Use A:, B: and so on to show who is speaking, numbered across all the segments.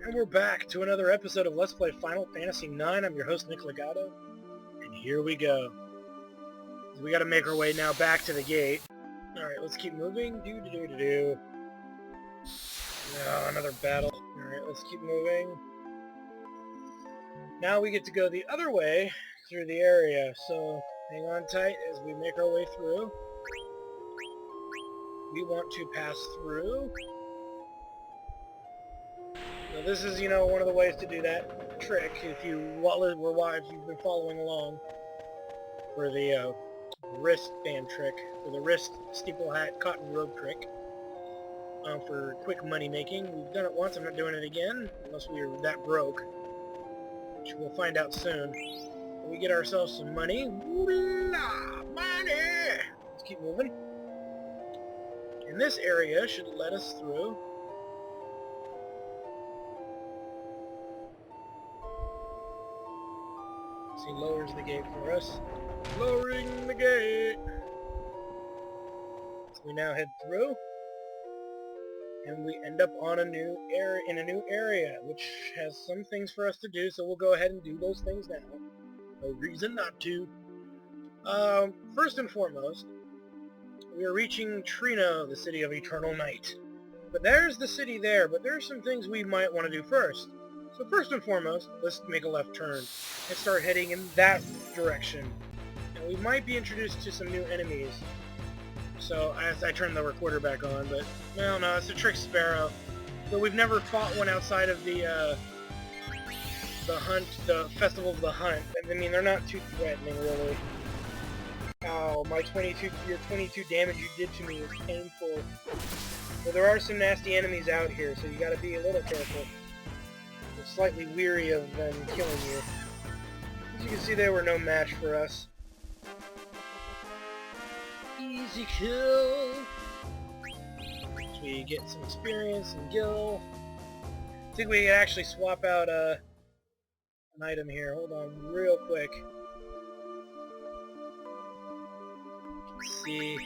A: And we're back to another episode of Let's Play Final Fantasy IX. I'm your host, Nick Legato. And here we go. We gotta make our way now back to the gate. Alright, let's keep moving. Oh, another battle. Alright, let's keep moving. Now we get to go the other way through the area. So, hang on tight as we make our way through. We want to pass through. So this is, one of the ways to do that trick if you've been following along for the wristband trick, for the wrist steeple hat cotton robe trick, for quick money making. We've done it once. I'm not doing it again unless we are that broke, which we'll find out soon. We get ourselves some money. Ooh-la, money! Let's keep moving. And this area should let us through. He lowers the gate for us. Lowering the gate! So we now head through. And we end up on in a new area, which has some things for us to do, so we'll go ahead and do those things now. No reason not to. First and foremost, we are reaching Treno, the city of eternal night. But there's the city there, but there's some things we might want to do first. So first and foremost, let's make a left turn and start heading in that direction. And we might be introduced to some new enemies. So I turned the recorder back on, but well, no, it's a trick sparrow. Though we've never fought one outside of the festival of the hunt. I mean, they're not too threatening, really. Ow, your 22 damage you did to me is painful. But there are some nasty enemies out here, so you gotta be a little careful. We're slightly weary of them killing you. As you can see, they were no match for us. Easy kill! So we get some experience and gil. I think we can actually swap out an item here. Hold on real quick. Let's see.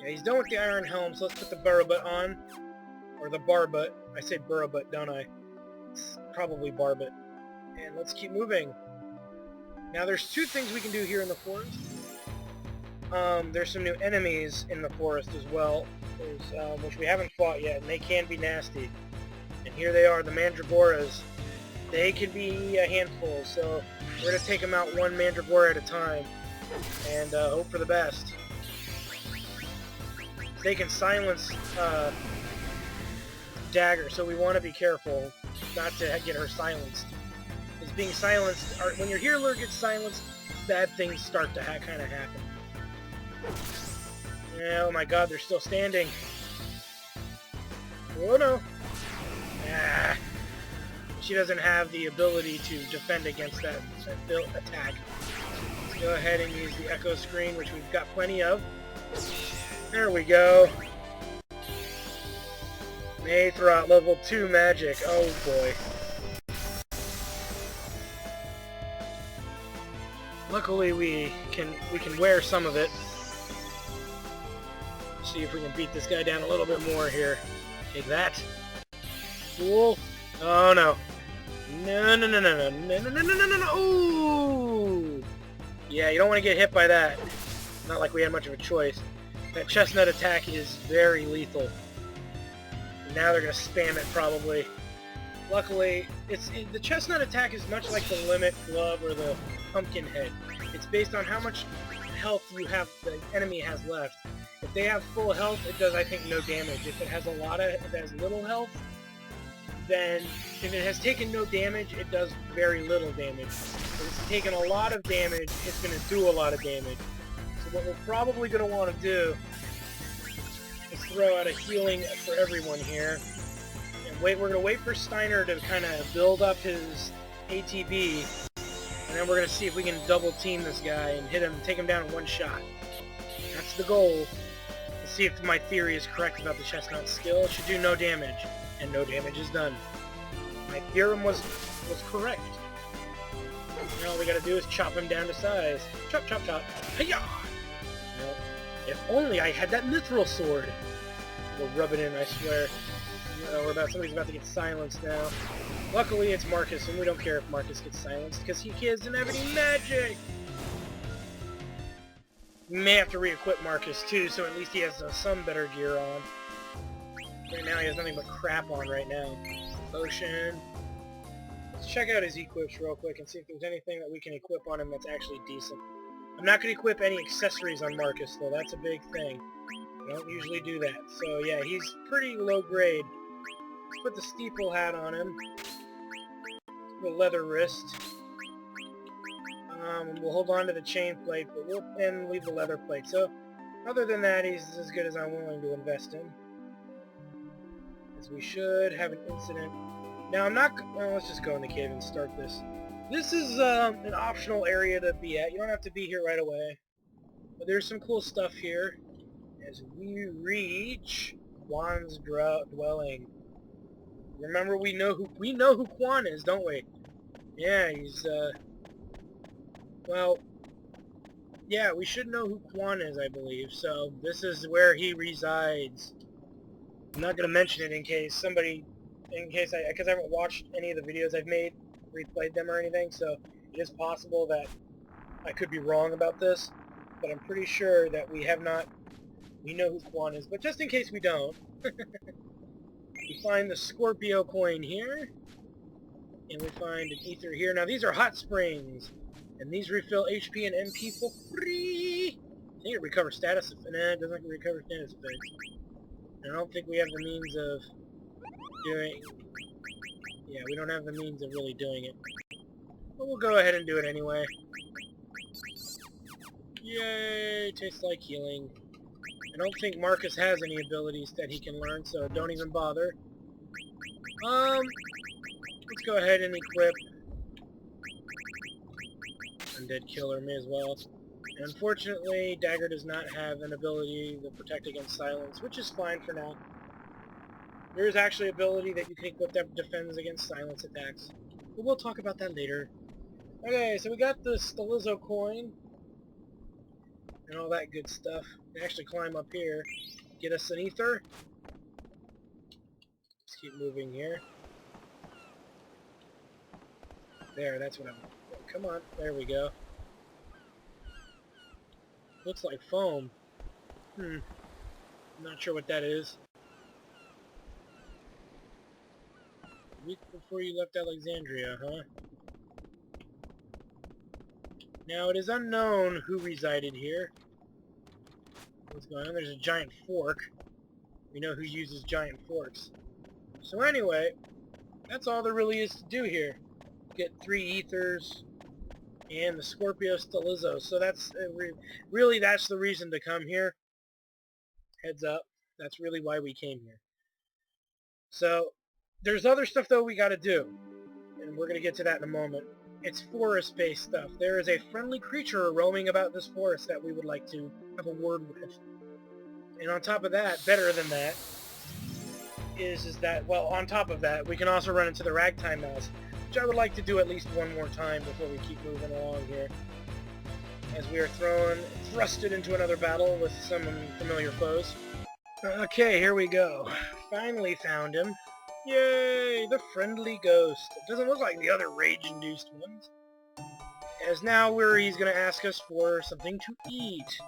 A: Yeah, he's done with the Iron Helm, so let's put the Burrabut on. Or the Barbut. I say Burrabut, don't I? It's probably Barbut. And let's keep moving. Now there's two things we can do here in the forest. There's some new enemies in the forest as well, which we haven't fought yet, and they can be nasty. And here they are, the Mandragoras. They can be a handful, so we're going to take them out one Mandragora at a time, and hope for the best. They can silence Dagger, so we want to be careful not to get her silenced. Because being silenced, when your healer gets silenced, bad things start to kind of happen. Oh my god, they're still standing. Oh no. Ah. She doesn't have the ability to defend against that attack. Let's go ahead and use the echo screen, which we've got plenty of. There we go. May throw out level 2 magic. Oh boy. Luckily we can wear some of it. See if we can beat this guy down a little bit more here. Take that. Cool. Oh no. No. Ooh! Yeah, you don't want to get hit by that. Not like we had much of a choice. That chestnut attack is very lethal. Now they're going to spam it probably. Luckily, the chestnut attack is much like the limit glove or the pumpkin head. It's based on how much health the enemy has left. If they have full health, it does, I think, no damage. If it has little health, then if it has taken no damage, it does very little damage. If it's taken a lot of damage, it's going to do a lot of damage. So what we're probably going to want to do is throw out a healing for everyone here. And we're going to wait for Steiner to kind of build up his ATB. And then we're going to see if we can double team this guy and take him down in one shot. That's the goal. Let's see if my theory is correct about the chestnut skill. It should do no damage. And no damage is done. My theorem was correct. Now all we gotta do is chop him down to size. Chop, chop, chop. Hiya! Well, if only I had that mithril sword. We'll rub it in, I swear. Somebody's about to get silenced now. Luckily, it's Marcus, and we don't care if Marcus gets silenced, because he doesn't have any magic! We may have to re-equip Marcus, too, so at least he has some better gear on. Right now, he has nothing but crap on right now. Potion. Let's check out his equips real quick and see if there's anything that we can equip on him that's actually decent. I'm not going to equip any accessories on Marcus, though. That's a big thing. I don't usually do that. So, yeah, he's pretty low grade. Let's put the steeple hat on him. The leather wrist. We'll hold on to the chain plate, but we'll leave the leather plate. So, other than that, he's as good as I'm willing to invest in. As we should have an incident. Now, I'm not... Well, let's just go in the cave and start this. This is an optional area to be at. You don't have to be here right away. But there's some cool stuff here. As we reach Juan's dwelling. Remember, we know who Juan is, don't we? Yeah, he's well, yeah, we should know who Juan is, I believe. So this is where he resides. I'm not gonna mention it because I haven't watched any of the videos I've made, replayed them or anything. So it is possible that I could be wrong about this, but I'm pretty sure that we know who Juan is. But just in case we don't. We find the Scorpio coin here, and we find an ether here. Now these are hot springs, and these refill HP and MP for free. I think it recovers status effects. Nah, it doesn't recover status effects. I don't think we have the means of doing... Yeah, we don't have the means of really doing it. But we'll go ahead and do it anyway. Yay! Tastes like healing. I don't think Marcus has any abilities that he can learn, so don't even bother. Let's go ahead and equip Undead Killer, may as well. And unfortunately, Dagger does not have an ability to protect against silence, which is fine for now. There is actually an ability that you can equip that defends against silence attacks. But we'll talk about that later. Okay, so we got the Stelizo coin. And all that good stuff. We can actually climb up here. Get us an ether. Let's keep moving here. There, that's what I'm... Come on, there we go. Looks like foam. I'm not sure what that is. A week before you left Alexandria, huh? Now, it is unknown who resided here. What's going on? There's a giant fork. We know who uses giant forks. So anyway, that's all there really is to do here. Get 3 ethers and the Scorpio Stelizo. So that's really that's the reason to come here. Heads up. That's really why we came here. So there's other stuff though we got to do, and we're gonna get to that in a moment. It's forest-based stuff. There is a friendly creature roaming about this forest that we would like to have a word with. And on top of that, better than that, is that, well, on top of that, we can also run into the Ragtime Mouse, which I would like to do at least one more time before we keep moving along here. As we are thrusted into another battle with some familiar foes. Okay, here we go. Finally found him. Yay! The friendly ghost. It doesn't look like the other rage-induced ones. As now he's going to ask us for something to eat.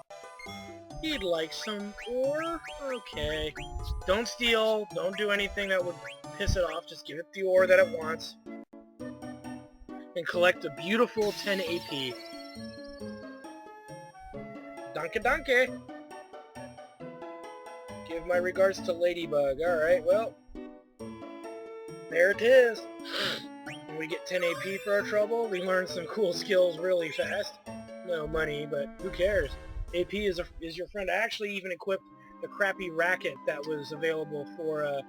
A: He'd like some ore? Okay. Don't steal. Don't do anything that would piss it off. Just give it the ore that it wants. And collect a beautiful 10 AP. Danke danke! Give my regards to Ladybug. Alright, well... there it is. And we get 10 AP for our trouble. We learn some cool skills really fast. No money, but who cares? AP is your friend. I actually even equipped the crappy racket that was available for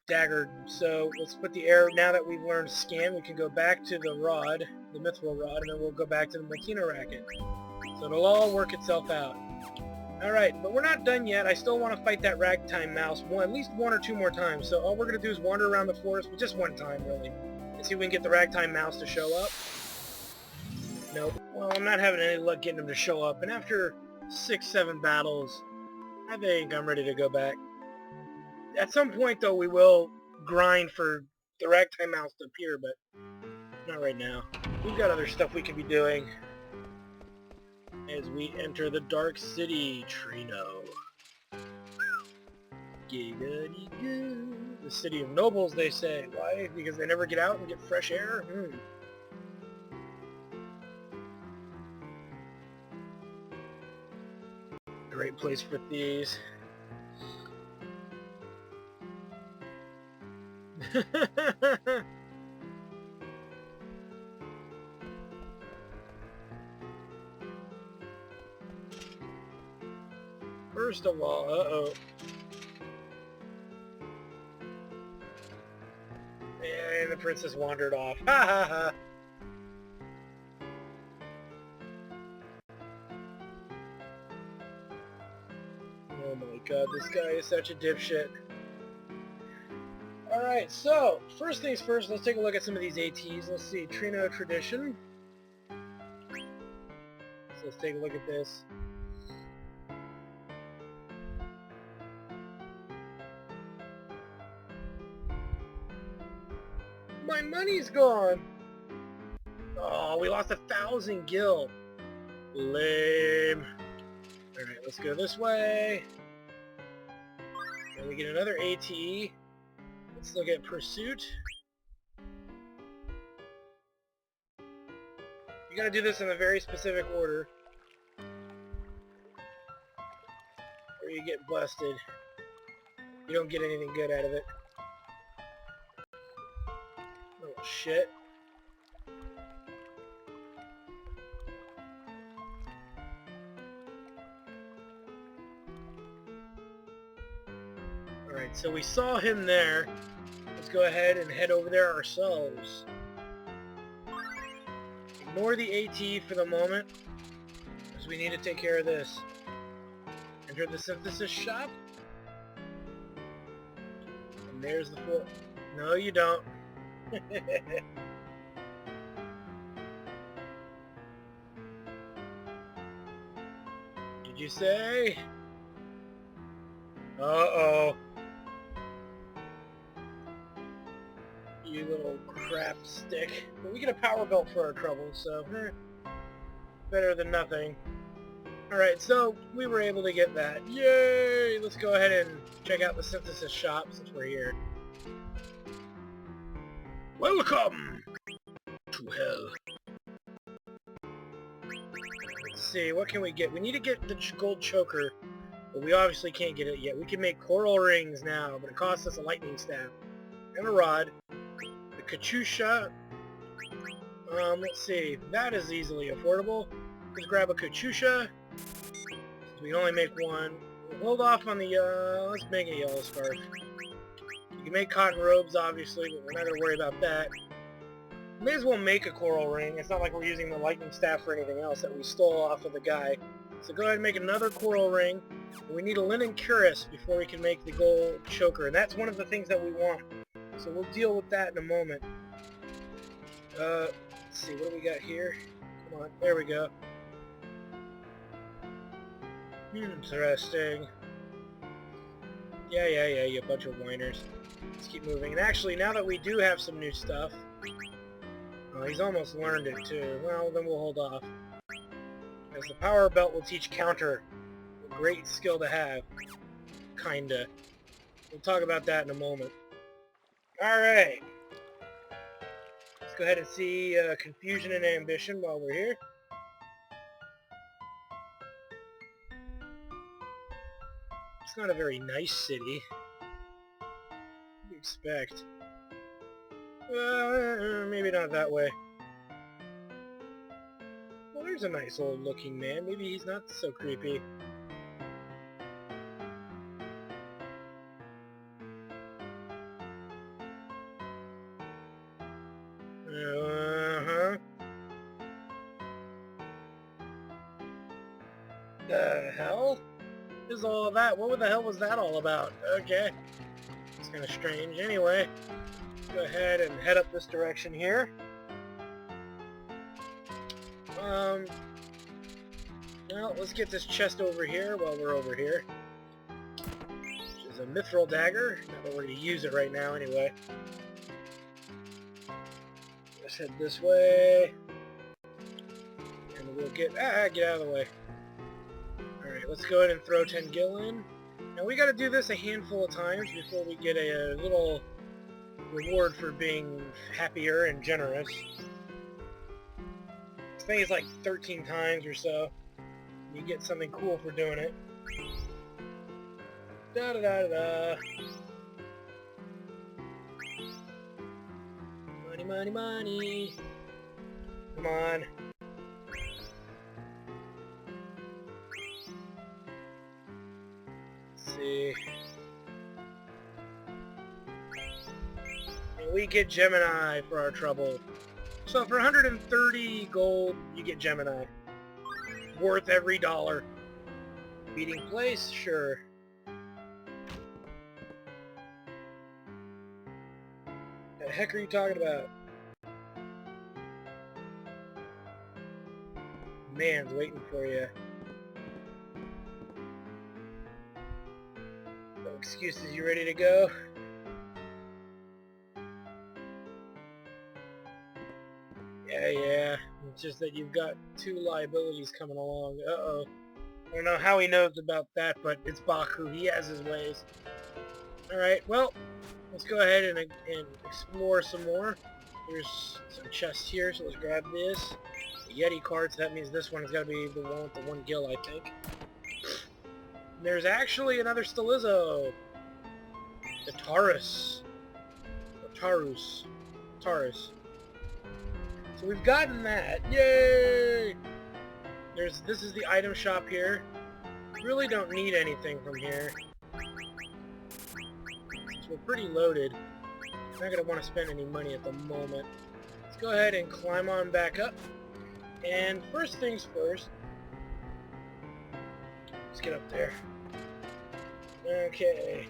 A: Dagger. So let's put the arrow. Now that we've learned scan, we can go back to the rod, the mithril rod, and then we'll go back to the Makina racket. So it'll all work itself out. Alright, but we're not done yet. I still want to fight that Ragtime Mouse at least 1 or 2 more times. So all we're going to do is wander around the forest, but just 1 time, really. And see if we can get the Ragtime Mouse to show up. Nope. Well, I'm not having any luck getting him to show up. And after 6-7 battles, I think I'm ready to go back. At some point, though, we will grind for the ragtime mouse to appear, but not right now. We've got other stuff we can be doing as we enter the Dark City, Treno. Giggity-goo. The city of nobles, they say. Why? Because they never get out and get fresh air? Great place for thieves. First of all, uh-oh. And the princess wandered off. Ha ha ha. Oh my god, this guy is such a dipshit. Alright, so, first things first, let's take a look at some of these ATs. Let's see, Treno Tradition. So let's take a look at this. My money's gone! Oh, we lost 1,000 gil. Lame. Alright, let's go this way. And we get another AT. Let's look at Pursuit. You gotta do this in a very specific order, or you get busted. You don't get anything good out of it. Oh shit. Alright, so we saw him there. Let's go ahead and head over there ourselves. Ignore the AT for the moment, because we need to take care of this. Enter the synthesis shop. And there's the full... No, you don't. Did you say? Uh-oh. You little crap stick. But we get a power belt for our trouble, so better than nothing. Alright, so we were able to get that. Yay! Let's go ahead and check out the synthesis shop since we're here. Welcome to hell. Let's see, what can we get? We need to get the gold choker, but we obviously can't get it yet. We can make coral rings now, but it costs us a lightning staff and a rod. The Katusha, let's see, that is easily affordable. Let's grab a Katusha. We can only make one. We'll hold off on the, let's make a yellow scarf. You can make cotton robes, obviously, but we're not going to worry about that. May as well make a coral ring. It's not like we're using the lightning staff for anything else that we stole off of the guy. So go ahead and make another coral ring. We need a linen cuirass before we can make the gold choker, and that's one of the things that we want. So we'll deal with that in a moment. Let's see, what do we got here? Come on, there we go. Interesting. Yeah, you bunch of whiners. Let's keep moving. And actually, now that we do have some new stuff... Oh, he's almost learned it, too. Well, then we'll hold off. As the power belt will teach counter. A great skill to have. Kinda. We'll talk about that in a moment. Alright. Let's go ahead and see Confusion and Ambition while we're here. It's not a very nice city. What do you expect? Maybe not that way. Well, there's a nice old looking man. Maybe he's not so creepy. Uh-huh. The hell? Is all that? What the hell was that all about? Okay. It's kind of strange. Anyway, go ahead and head up this direction here. Well, let's get this chest over here while we're over here. Which is is a mithril dagger. Not that we're going to use it right now anyway. Let's head this way. And we'll get out of the way. Alright, let's go ahead and throw 10 gil in. Now we got to do this a handful of times before we get a little reward for being happier and generous. I think it's like 13 times or so. You get something cool for doing it. Da da da da. Money, money, money. Come on. Let's see. And we get Gemini for our trouble. So for 130 gold, you get Gemini. Worth every dollar. Beating place? Sure. What the heck are you talking about? Man's waiting for you. No excuses, you ready to go? Yeah. It's just that you've got 2 liabilities coming along. Uh-oh. I don't know how he knows about that, but it's Baku. He has his ways. Alright, well, let's go ahead and explore some more. There's some chests here, so let's grab this. The Yeti card, so that means this one has got to be the one with the 1 gil, I think. There's actually another Stelizo. The Taurus. Or Taurus. Taurus. So we've gotten that. Yay! This is the item shop here. Really don't need anything from here. So we're pretty loaded. Not going to want to spend any money at the moment. Let's go ahead and climb on back up. And first things first. Let's get up there. Okay.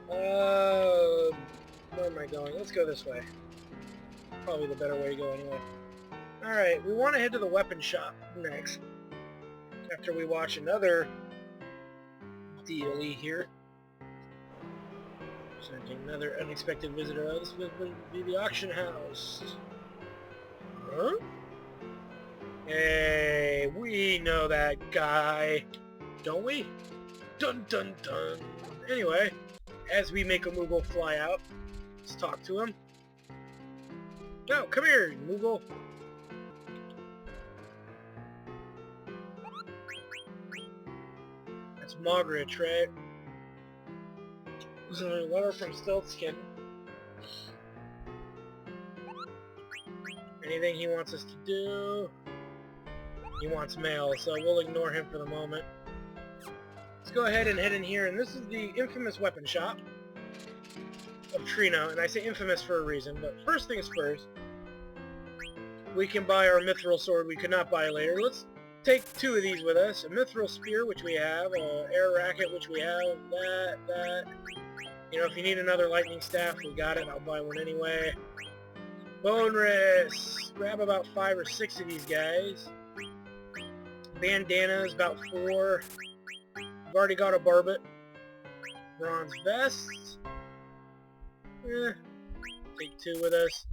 A: Where am I going? Let's go this way. Probably the better way to go anyway. Alright, we want to head to the weapon shop next. After we watch another DLE here. Presenting another unexpected visitor. Oh, this would be the auction house. Huh? Hey, we know that guy. Don't we? Dun dun dun. Anyway, as we make a Moogle fly out, let's talk to him. No, come here, Moogle. That's Mogridge, right? This is a letter from Stiltskin. Anything he wants us to do? He wants mail, so we'll ignore him for the moment. Let's go ahead and head in here, and this is the infamous weapon shop of Treno, and I say infamous for a reason, but first things first, we can buy our mithril sword we could not buy later. Let's take 2 of these with us. A mithril spear, which we have, a air racket, which we have, that. You know, if you need another lightning staff, we got it. I'll buy one anyway. Bone wrist. Grab about 5 or 6 of these guys. Bandanas, about 4. I've already got a barbet. Bronze vest. Take 2 with us.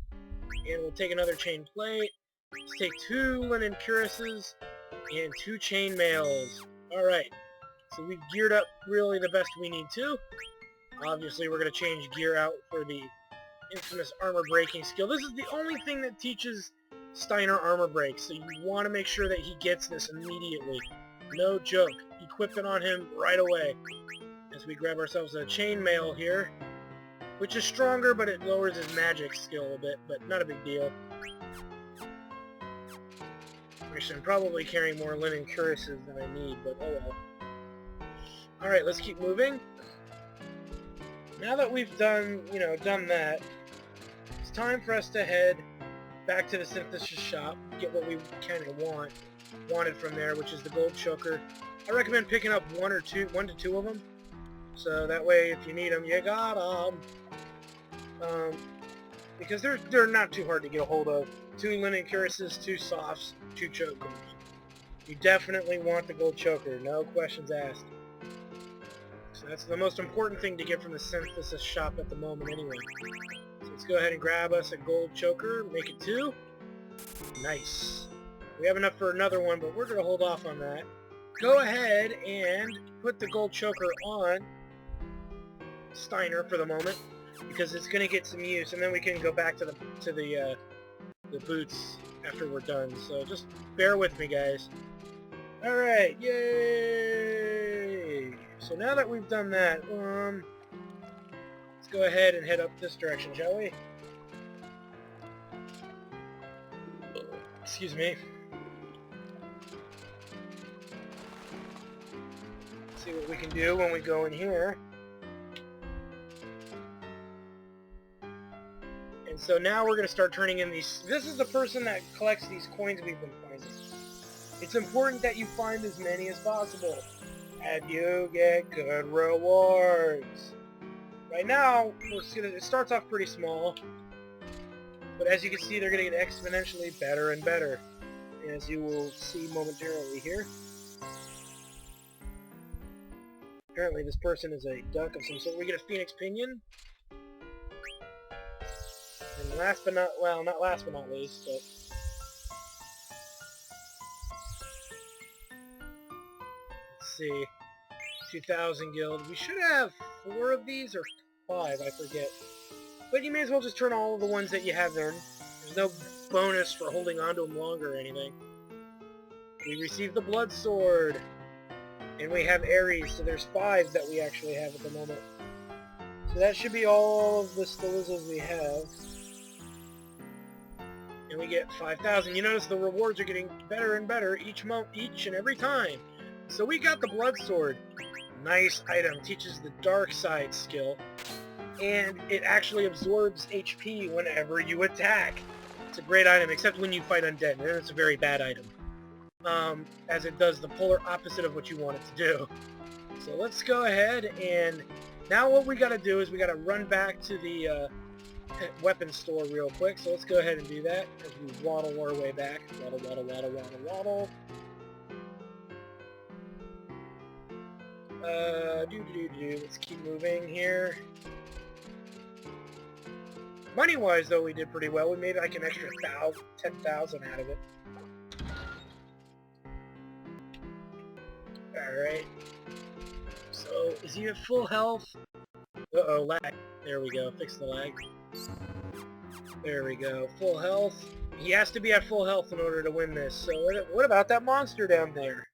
A: And we'll take another chain plate. Let's take 2 linen cuirasses and 2 chain mails. Alright. So we've geared up really the best we need to. Obviously we're going to change gear out for the infamous armor breaking skill. This is the only thing that teaches Steiner armor break, so you want to make sure that he gets this immediately. No joke. Equip it on him right away. As we grab ourselves a chainmail here, which is stronger, but it lowers his magic skill a bit, but not a big deal. Actually, I'm probably carrying more linen cuirasses than I need, but oh well. Alright, let's keep moving. Now that we've done that, it's time for us to head back to the synthesis shop, get what we kind of wanted from there, which is the gold choker. I recommend picking up 1 to 2 of them, so that way if you need them, you got them. Because they're not too hard to get a hold of. 2 linen cuirasses, 2 softs, 2 chokers. You definitely want the gold choker, no questions asked. So That's the most important thing to get from the synthesis shop at the moment anyway. So let's go ahead and grab us a gold choker, make it 2. Nice. We have enough for another one, but we're going to hold off on that. Go ahead and put the gold choker on Steiner for the moment, because it's going to get some use, and then we can go back to the boots after we're done. So just bear with me, guys. Alright, yay! So now that we've done that, let's go ahead and head up this direction, shall we? Excuse me. See what we can do when we go in here. And so now we're going to start turning in these... This is the person that collects these coins we've been finding. It's important that you find as many as possible, and you get good rewards. Right now, it starts off pretty small, but as you can see, they're going to get exponentially better and better, as you will see momentarily here. Apparently this person is a duck of some sort. We get a phoenix pinion. And last but not, well, not last but not least, but... Let's see. 2000 guild. We should have 4 of these, or 5, I forget. But you may as well just turn all of the ones that you have in. There's no bonus for holding on to them longer or anything. We received the blood sword. And we have Ares, so there's 5 that we actually have at the moment. So that should be all of the Stalizos we have. And we get 5,000. You notice the rewards are getting better and better each and every time. So we got the blood sword. Nice item. Teaches the dark side skill. And it actually absorbs HP whenever you attack. It's a great item, except when you fight undead. Then it's a very bad item. As it does the polar opposite of what you want it to do. So let's go ahead, and now what we gotta do is we gotta run back to the weapon store real quick. So let's go ahead and do that as we waddle our way back. Waddle, waddle, waddle, waddle, waddle. Let's keep moving here. Money-wise, though, we did pretty well. We made like an extra 10,000 out of it. Alright. So, is he at full health? Uh-oh, lag. There we go. Fix the lag. There we go. Full health. He has to be at full health in order to win this. So, what about that monster down there?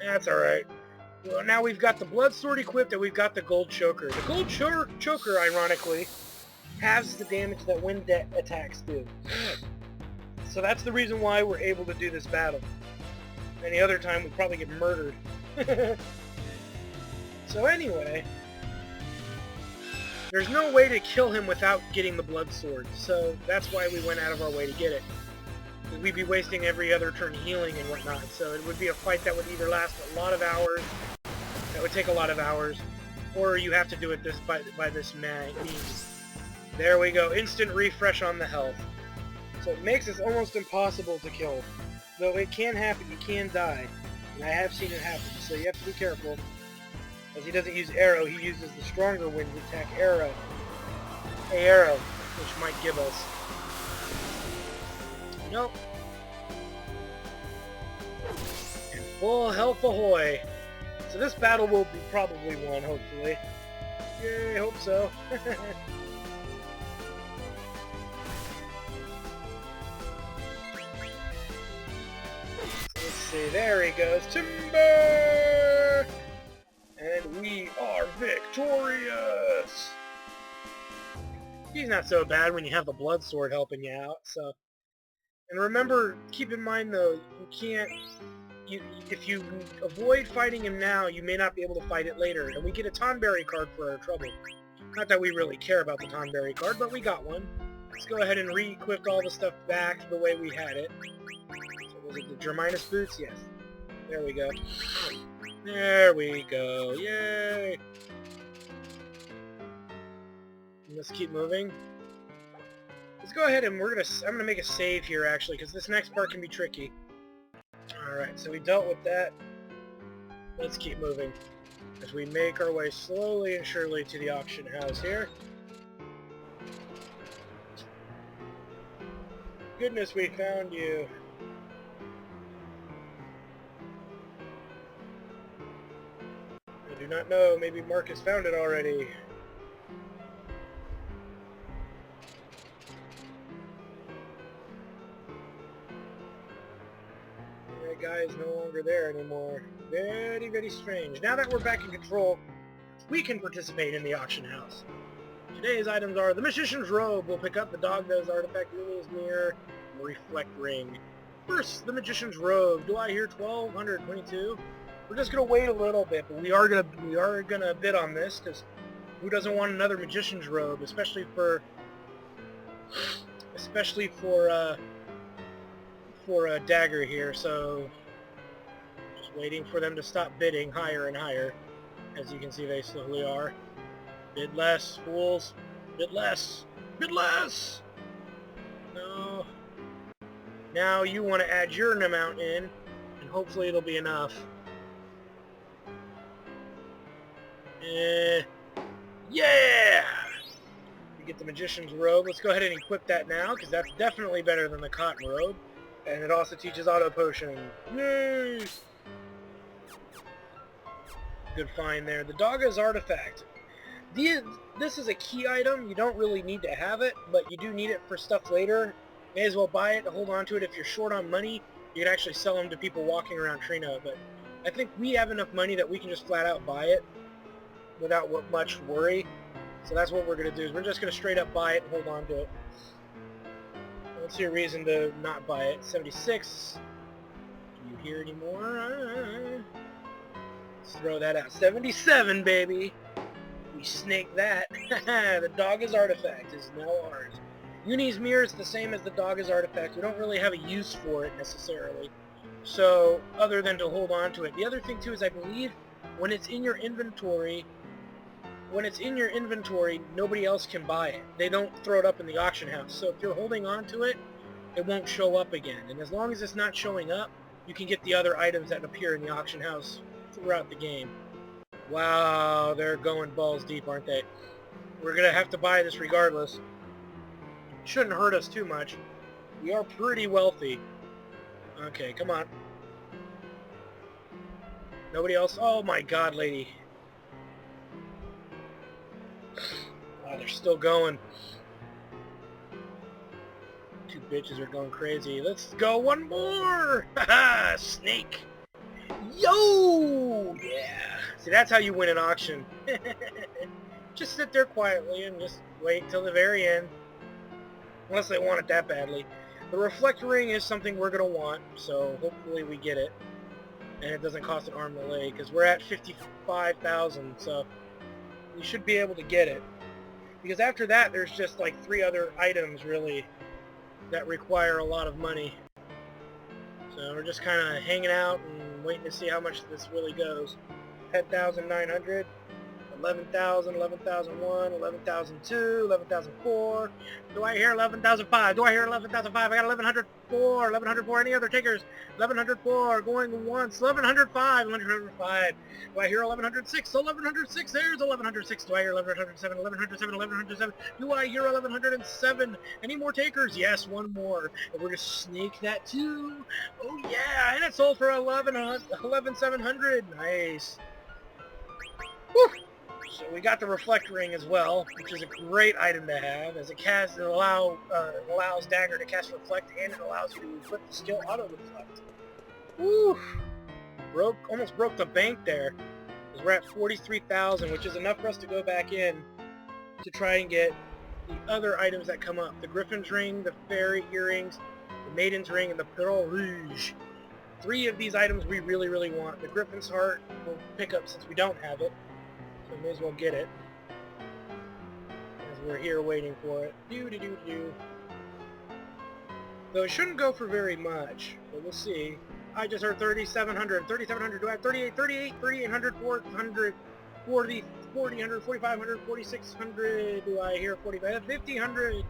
A: That's alright. Well, now we've got the blood sword equipped and we've got the gold choker. The gold choker, ironically, halves the damage that wind attacks do. So that's the reason why we're able to do this battle. Any other time we'd probably get murdered. So anyway, there's no way to kill him without getting the blood sword. So that's why we went out of our way to get it. We'd be wasting every other turn healing and whatnot. So it would be a fight that would either last a lot of hours, that would take a lot of hours, or you have to do it by this means. There we go. Instant refresh on the health. So it makes it almost impossible to kill. Though it can happen. You can die. And I have seen it happen. So you have to be careful. As he doesn't use arrow, he uses the stronger wind attack arrow. Hey, arrow. Which might give us. Nope. And full health ahoy. So this battle will be probably won, hopefully. Yay, hope so. Let's see, there he goes. Timber! And we are victorious! He's not so bad when you have the blood sword helping you out, so... And remember, keep in mind though, you can't... if you avoid fighting him now, you may not be able to fight it later. And we get a Tonberry card for our trouble. Not that we really care about the Tonberry card, but we got one. Let's go ahead and re-equip all the stuff back the way we had it. So was it the Germinus boots? Yes. There we go. There we go. Yay! Let's keep moving. Let's go ahead and I'm gonna make a save here actually, because this next part can be tricky. Alright, so we dealt with that. Let's keep moving as we make our way slowly and surely to the auction house here. Goodness, we found you. I do not know, maybe Marcus found it already. That guy is no longer there anymore. Very, very strange. Now that we're back in control, we can participate in the auction house. Today's items are the Magician's Robe. We'll pick up the Doggo's Artifact, Lily's Mirror, and Reflect Ring. First, the Magician's Robe. Do I hear 1222? We're just gonna wait a little bit, but we are gonna bid on this because who doesn't want another Magician's Robe, especially for a dagger here. So just waiting for them to stop bidding higher and higher. As you can see, they slowly are. Bid less, fools. Bid less. Bid less! No. Now you want to add your amount in, and hopefully it'll be enough. Yeah! We get the Magician's Robe. Let's go ahead and equip that now, because that's definitely better than the Cotton Robe. And it also teaches Auto Potion. Yay! Good find there. The Doggo's Artifact. This is a key item. You don't really need to have it, but you do need it for stuff later. May as well buy it to hold on to it. If you're short on money, you can actually sell them to people walking around Treno. But I think we have enough money that we can just flat out buy it without much worry. So that's what we're going to do. Is we're just going to straight up buy it and hold on to it. I don't see a reason to not buy it. 76. Do you hear any more? Let's throw that out. 77, baby. We snake that. The Doggo's Artifact is now ours. Uni's Mirror is the same as the Doggo's Artifact. We don't really have a use for it necessarily. So, other than to hold on to it. The other thing too is I believe when it's in your inventory, nobody else can buy it. They don't throw it up in the auction house. So if you're holding on to it, it won't show up again. And as long as it's not showing up, you can get the other items that appear in the auction house throughout the game. Wow, they're going balls deep, aren't they? We're going to have to buy this regardless. Shouldn't hurt us too much. We are pretty wealthy. Okay, come on. Nobody else? Oh my god, lady. Oh, they're still going. Two bitches are going crazy. Let's go one more! Haha, snake! Yo! Yeah! See, that's how you win an auction. Just sit there quietly and just wait till the very end. Unless they want it that badly. The Reflect Ring is something we're going to want, so hopefully we get it. And it doesn't cost an arm and a leg, because we're at 55,000, so we should be able to get it. Because after that, there's just like 3 other items, really, that require a lot of money. So we're just kind of hanging out and waiting to see how much this really goes. 10,900, 11,000, 11,001, 11,002, 11,004. Do I hear 11,005? Do I hear 11,005? I got 1104, 1104. Any other takers? 1104, going once. 1105, 1105. Do I hear 1106? 1106, there's 1106. Do I hear 1107, 1107, 1107? Do I hear 1107? Any more takers? Yes, one more. And we're going to sneak that too. Oh yeah, and it sold for 11,700. Nice. Woo! So we got the Reflect Ring as well, which is a great item to have, as it allows Dagger to cast Reflect, and it allows you to equip the skill Auto Reflect. Woo! Almost broke the bank there, because we're at 43,000, which is enough for us to go back in to try and get the other items that come up. The Griffin's Ring, the Fairy Earrings, the Maiden's Ring, and the Pearl Rouge. 3 of these items we really, really want. The Griffin's Heart we'll pick up since we don't have it. So may as well get it, as we're here waiting for it. Do. Though it shouldn't go for very much, but we'll see. I just heard 3,700. 3,700. Do I have 38? 38, 3,800, 400, 40, 4,000, 4,500, 4,600. Do I hear 45? 1,500.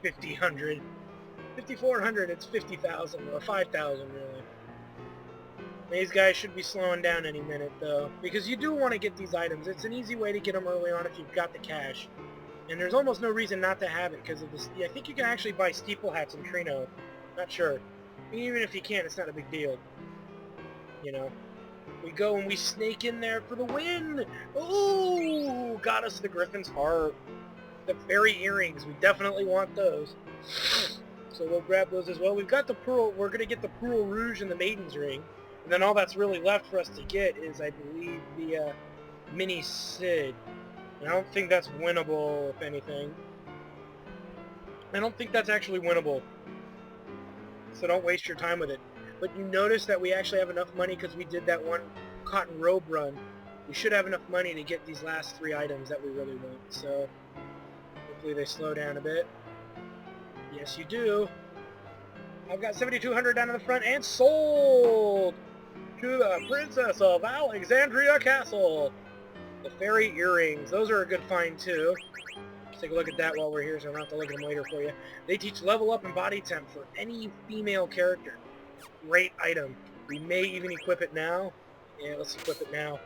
A: 5,000. 5,400, it's 50,000, or 5,000 really. These guys should be slowing down any minute though, because you do want to get these items. It's an easy way to get them early on if you've got the cash. And there's almost no reason not to have it because of this. I think you can actually buy steeple hats in Treno. Not sure. Even if you can't, it's not a big deal. You know. We go and we snake in there for the win! Ooh! Got us the Griffin's Heart. The fairy earrings. We definitely want those. So we'll grab those as well. We've got the Pearl. We're going to get the Pearl Rouge and the Maiden's Ring. And then all that's really left for us to get is, I believe, the Mini Sid. And I don't think that's winnable, if anything. I don't think that's actually winnable. So don't waste your time with it. But you notice that we actually have enough money because we did that one cotton robe run. We should have enough money to get these last 3 items that we really want. So hopefully they slow down a bit. Yes, you do. I've got 7,200 down in the front and sold to the Princess of Alexandria Castle. The fairy earrings. Those are a good find too. Let's take a look at that while we're here so I don't have to look at them later for you. They teach level up and body temp for any female character. Great item. We may even equip it now. Yeah, let's equip it now.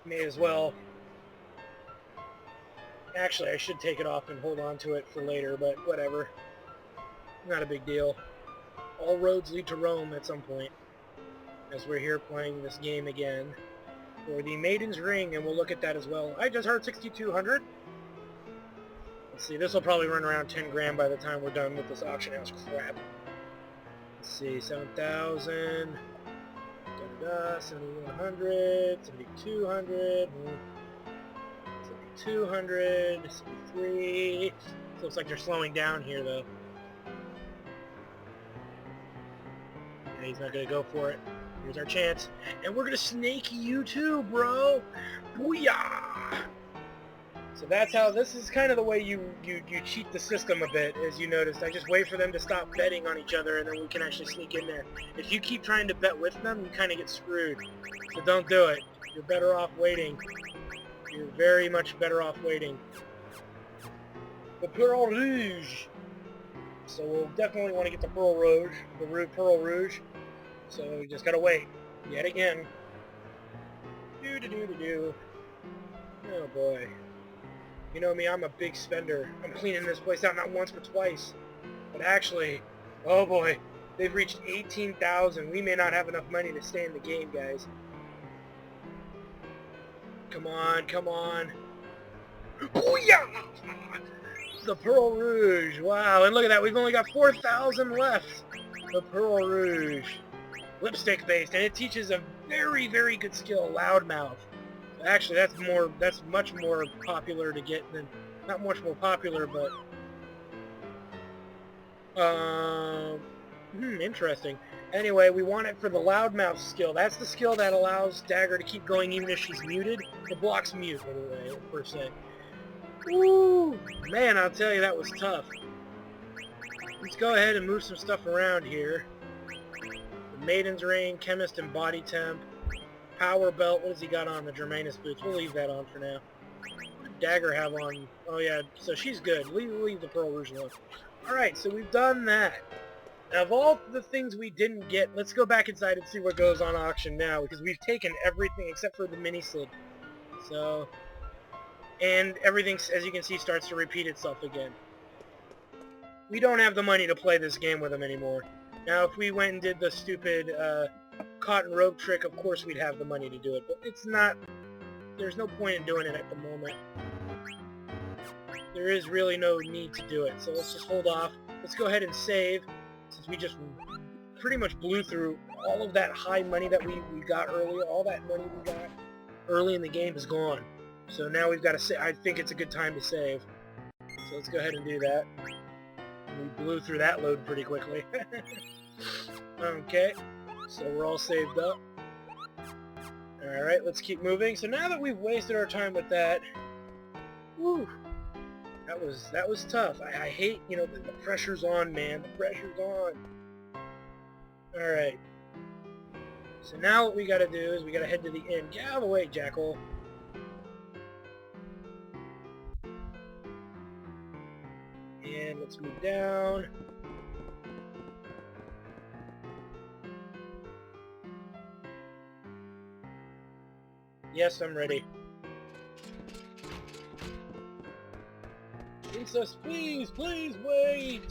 A: May as well. Actually, I should take it off and hold on to it for later, but whatever. Not a big deal. All roads lead to Rome at some point. As we're here playing this game again. For the Maiden's Ring, and we'll look at that as well. I just heard 6,200. Let's see, this will probably run around 10 grand by the time we're done with this auction house crap. Let's see, 7,000. 7,100. 7,200. 7,200. 73. Looks like they're slowing down here, though. Yeah, he's not going to go for it. Here's our chance. And we're going to snake you too, bro. Booyah! So that's how, this is kind of the way you cheat the system a bit, as you noticed. I just wait for them to stop betting on each other, and then we can actually sneak in there. If you keep trying to bet with them, you kind of get screwed. So don't do it. You're better off waiting. You're very much better off waiting. The Pearl Rouge. So we'll definitely want to get the Pearl Rouge. The Pearl Rouge. So we just gotta wait. Yet again. Do. Oh boy. You know me, I'm a big spender. I'm cleaning this place out not once but twice. But actually, oh boy, they've reached 18,000. We may not have enough money to stay in the game, guys. Come on, come on. Booyah! The Pearl Rouge. Wow, and look at that. We've only got 4,000 left. The Pearl Rouge. Lipstick based, and it teaches a very, very good skill, loudmouth. Actually, that's much more popular to get than, not much more popular, but interesting. Anyway, we want it for the loudmouth skill. That's the skill that allows Dagger to keep going even if she's muted. It blocks mute anyway, per se. Woo! Man, I'll tell you, that was tough. Let's go ahead and move some stuff around here. Maiden's Ring, Chemist and Body Temp, Power Belt. What has he got on? The Germanus Boots. We'll leave that on for now. Dagger have on. Oh yeah, so she's good. Leave the Pearl Rouge alone. Alright, so we've done that. Now, of all the things we didn't get, let's go back inside and see what goes on auction now, because we've taken everything except for the mini Sid. So, and everything, as you can see, starts to repeat itself again. We don't have the money to play this game with them anymore. Now, if we went and did the stupid cotton rope trick, of course we'd have the money to do it. But it's not... There's no point in doing it at the moment. There is really no need to do it. So let's just hold off. Let's go ahead and save, since we just pretty much blew through all of that high money that we got earlier. All that money we got early in the game is gone. So now we've got to save. I think it's a good time to save. So let's go ahead and do that. We blew through that load pretty quickly. Okay, so we're all saved up. Alright, let's keep moving. So now that we've wasted our time with that, whew, that was tough. I hate, you know, the pressure's on, man. The pressure's on. Alright. So now what we gotta do is we gotta head to the inn. Get out of the way, Jackal. let's move down. Yes, I'm ready. Princess, please, please wait!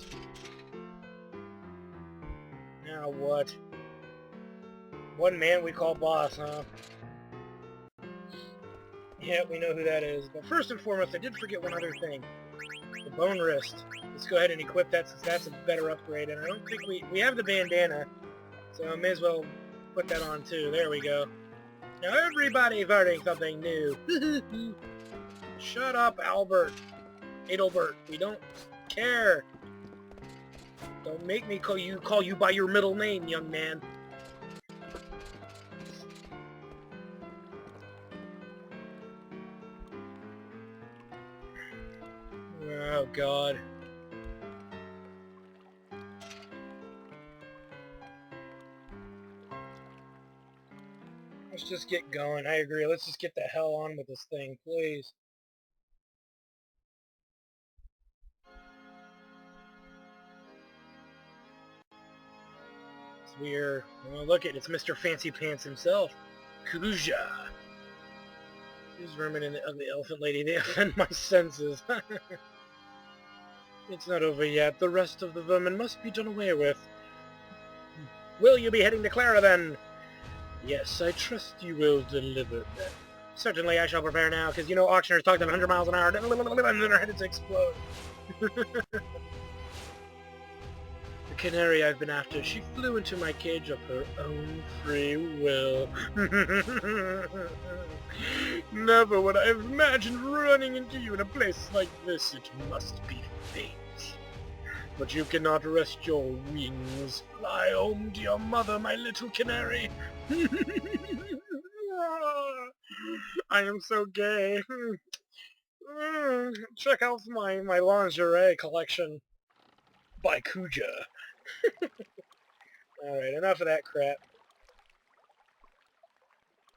A: Now what? One man we call boss, huh? Yeah, we know who that is. But first and foremost, I did forget one other thing. The bone wrist. Let's go ahead and equip that since that's a better upgrade. And I don't think we have the bandana, so I may as well put that on too. There we go. Now everybody learning something new. Shut up, Albert. Adelbert. We don't care. Don't make me call you by your middle name, young man. Oh, God. Let's just get going. I agree. Let's just get the hell on with this thing, please. It's weird. Oh, look it's Mr. Fancy Pants himself. Kuja. These vermin and the ugly elephant lady, they offend my senses. It's not over yet. The rest of the vermin must be done away with. Will you be heading to Clara, then? Yes, I trust you will deliver them. Certainly I shall prepare now, because you know auctioneers talk at 100 miles an hour, and then they're headed to explode. The canary I've been after, she flew into my cage of her own free will. Never would I have imagined running into you in a place like this. It must be fate. But you cannot rest your wings. Fly home to your mother, my little canary. I am so gay. Check out my lingerie collection by Kuja. Alright, enough of that crap.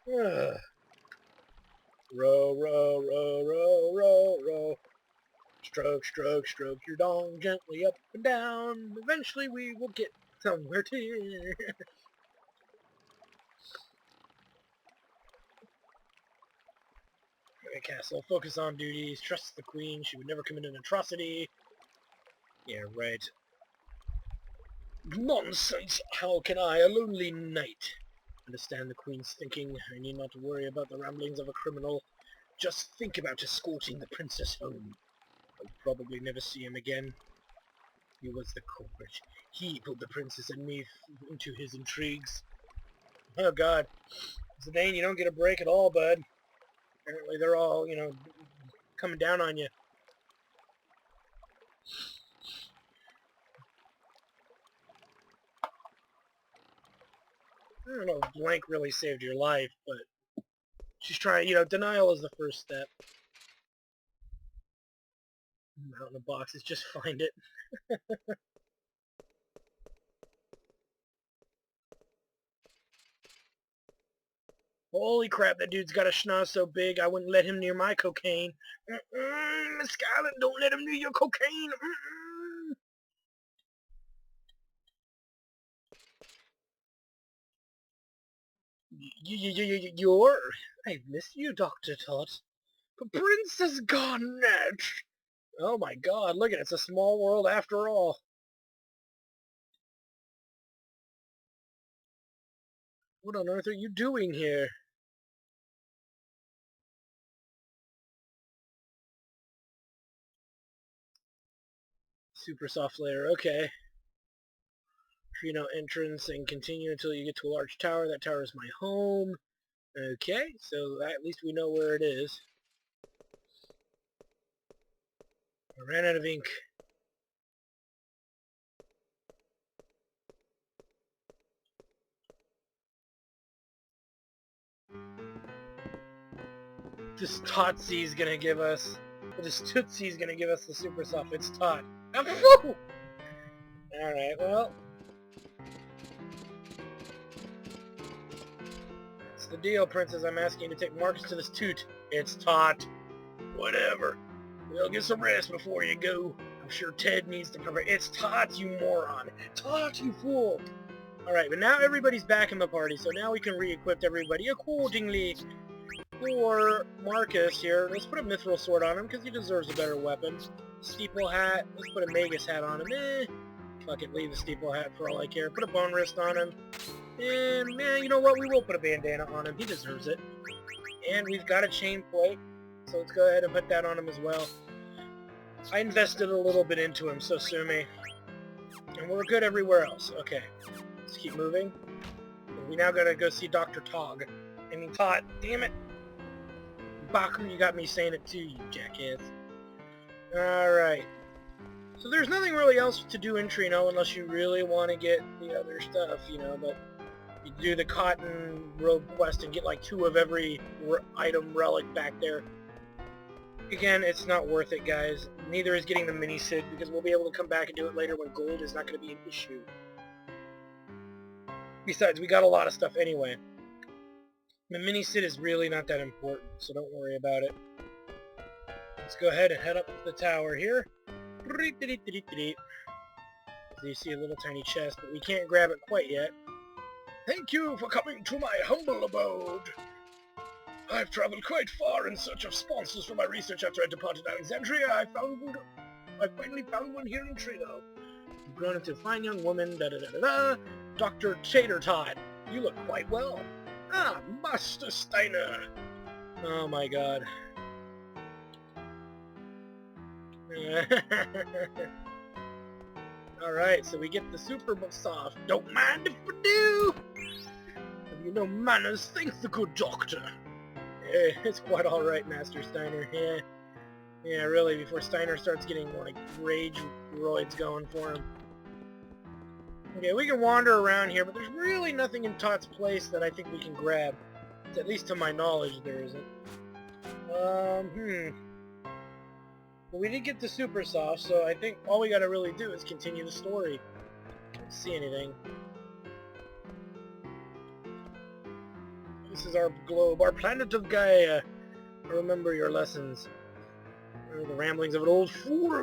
A: Row, row, row, row, row, row. Stroke, stroke, stroke your dong gently up and down. Eventually we will get somewhere to. Okay, Castle, focus on duties. Trust the Queen. She would never commit an atrocity. Yeah, right. Nonsense! How can I, a lonely knight, understand the Queen's thinking? I need not worry about the ramblings of a criminal. Just think about escorting the princess home. I'll probably never see him again. He was the culprit. He pulled the princess and me into his intrigues. Oh, God. Zidane, you don't get a break at all, bud. Apparently they're all, coming down on you. I don't know if blank really saved your life, but she's trying, denial is the first step. Out in the boxes, just find it. Holy crap, that dude's got a schnoz so big I wouldn't let him near my cocaine. Miss Scarlet, don't let him near your cocaine. You're... I've missed you, Dr. Tot. But Princess Garnet! Oh my god, look at it, it's a small world after all. What on earth are you doing here? Super soft layer, okay. Treno entrance and continue until you get to a large tower. That tower is my home. Okay, so at least we know where it is. I ran out of ink. This Totsy's gonna give us... This Tootsie's gonna give us the super soft. It's Tot. Alright, well... It's the deal, Princess. I'm asking you to take Marcus to this toot. It's Tot. Whatever. We'll get some rest before you go. I'm sure Ted needs to cover. It's Tot, you moron. Tot, you fool. Alright, but now everybody's back in the party, so now we can re-equip everybody accordingly. For Marcus here, let's put a mithril sword on him, because he deserves a better weapon. Steeple hat, let's put a magus hat on him. Fuck it, leave the steeple hat for all I care. Put a bone wrist on him. And, man, you know what? We will put a bandana on him. He deserves it. And we've got a chain plate, so let's go ahead and put that on him as well. I invested a little bit into him, so sue me. And we're good everywhere else. Okay. Let's keep moving. We now gotta go see Dr. Tog. I mean, Tot. Damn it. Baku, you got me saying it too, you jackass. Alright. So there's nothing really else to do in Treno unless you really want to get the other stuff, you know, but you do the cotton robe quest and get like 2 of every item relic back there. Again, it's not worth it, guys. Neither is getting the mini-Sid, because we'll be able to come back and do it later when gold is not going to be an issue. Besides, we got a lot of stuff anyway. The mini-Sid is really not that important, so don't worry about it. Let's go ahead and head up the tower here. So you see a little tiny chest, but we can't grab it quite yet. Thank you for coming to my humble abode. I've traveled quite far in search of sponsors for my research after I departed Alexandria. I finally found one here in Treno. You've grown into a fine young woman, da-da-da-da-da. Dr. Tater Tot. You look quite well. Ah, Master Steiner. Oh my god. Alright, so we get the super soft. Don't mind if we do. Have you no manners? Thank the good doctor. It's quite alright, Master Steiner. Yeah, really, before Steiner starts getting, like, rage roids going for him. Okay, we can wander around here, but there's really nothing in Tot's place that I think we can grab. At least to my knowledge, there isn't. Well, we did get the super soft, so I think all we gotta really do is continue the story. Can't see anything. This is our globe, our planet of Gaia. Remember your lessons. The ramblings of an old fool,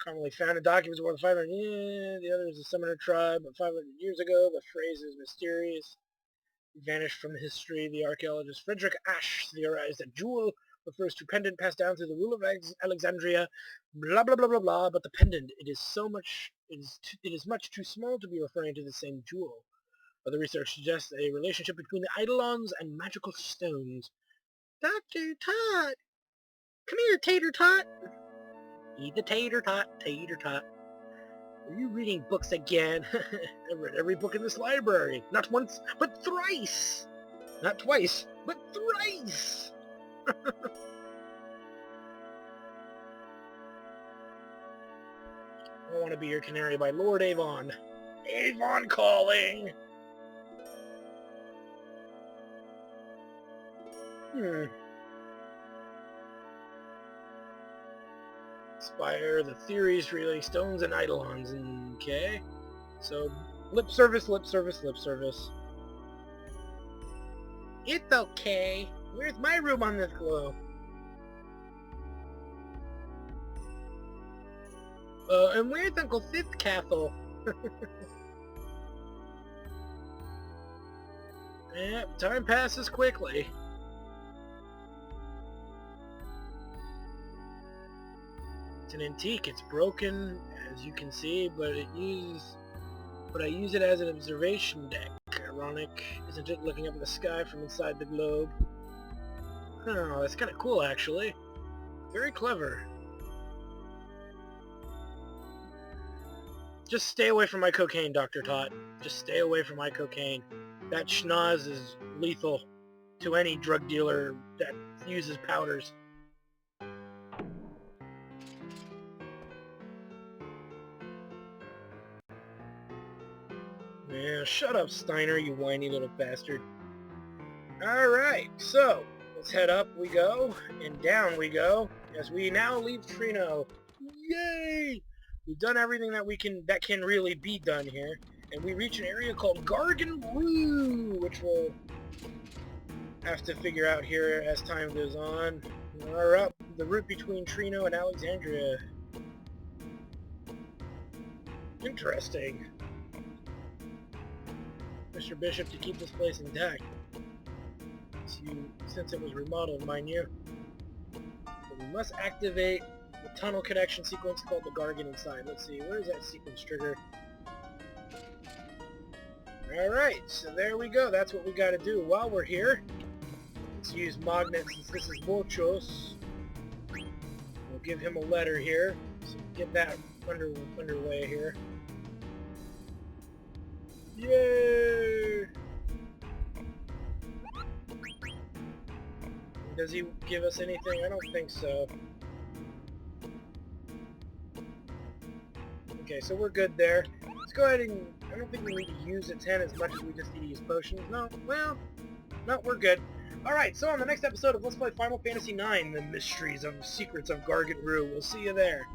A: commonly found in documents worth 500 years. The other is a summoner tribe, but 500 years ago. The phrase is mysterious. It vanished from history. The archaeologist Frederick Ash theorized that jewel refers to pendant passed down through the rule of Alexandria. Blah blah blah blah blah. But the pendant, it is much too small to be referring to the same jewel. Other research suggests a relationship between the eidolons and magical stones. Dr. Tot! Come here, Tater Tot! Eat the tater tot, tater tot. Are you reading books again? I've read every book in this library. Not once, but thrice! Not twice, but thrice! I want to be your canary by Lord Avon. Avon calling! Inspire the theories relating stones and eidolons. Okay. So, lip service, lip service, lip service. It's okay. Where's my room on this globe? And where's Uncle Sid's castle? Yep, time passes quickly. It's an antique. It's broken, as you can see, but I use it as an observation deck. Ironic, isn't it? Looking up at the sky from inside the globe. Oh, that's kind of cool, actually. Very clever. Just stay away from my cocaine, Dr. Tot. Just stay away from my cocaine. That schnoz is lethal to any drug dealer that uses powders. Yeah, shut up, Steiner, you whiny little bastard. Alright, so, let's head up we go, and down we go, as we now leave Treno. Yay! We've done everything that can really be done here, and we reach an area called Gargan Roo, which will have to figure out here as time goes on. We are up the route between Treno and Alexandria. Interesting. Mr. Bishop to keep this place intact. Since it was remodeled, mind you. So we must activate the tunnel connection sequence called the Gargan inside. Let's see, where is that sequence trigger? Alright, so there we go. That's what we gotta do. While we're here, let's use Magnet since this is Muchos. We'll give him a letter here. So get that underway here. Yay! Does he give us anything? I don't think so. Okay, so we're good there. Let's go ahead and... I don't think we need to use a 10 as much as we just need to use potions. No, well... No, we're good. Alright, so on the next episode of Let's Play Final Fantasy IX, The Mysteries of Secrets of Gargant Rue. We'll see you there.